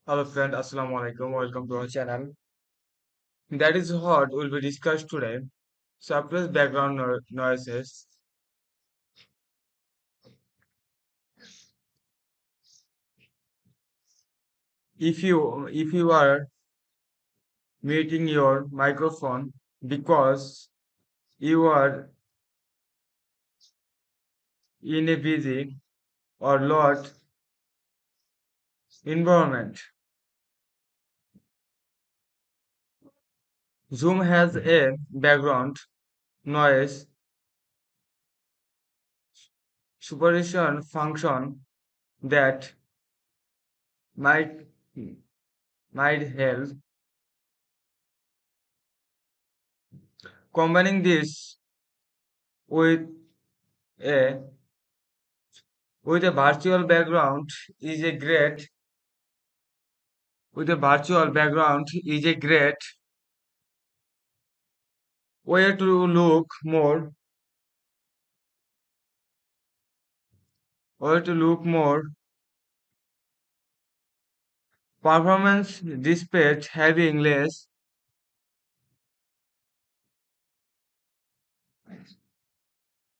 Hello friend, Assalamu alaikum. Welcome to our channel. That is what will be discussed today. Suppress background noises. If you are muting your microphone because you are in a busy or loud environment. Zoom has a background noise suppression function that might might help. Combining this with a with a virtual background is a great with a virtual background is a great way to look more performance despite having less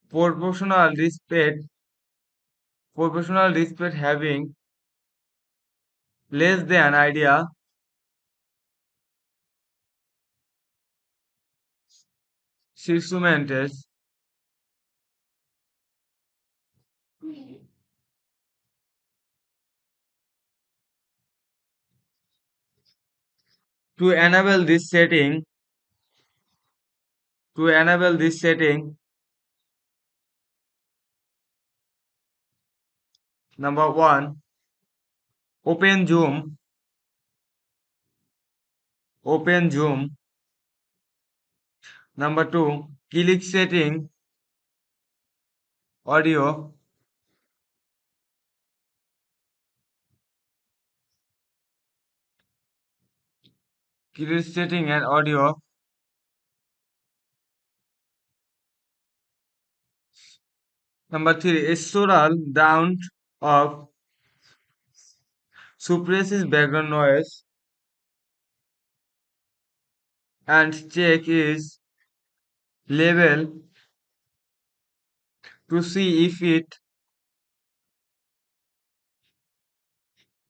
proportional respect having less than idea instruments to enable this setting. Number one, open zoom. Number two, click setting audio. Click setting and audio. Number three, scroll down of suppresses background noise and check its level to see if it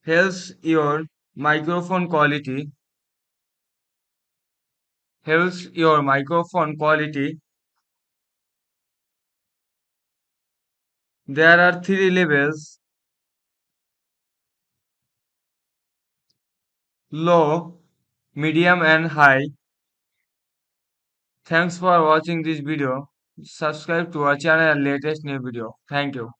helps your microphone quality. There are three levels: low, medium and high. Thanks for watching this video. Subscribe to our channel and latest new video. Thank you.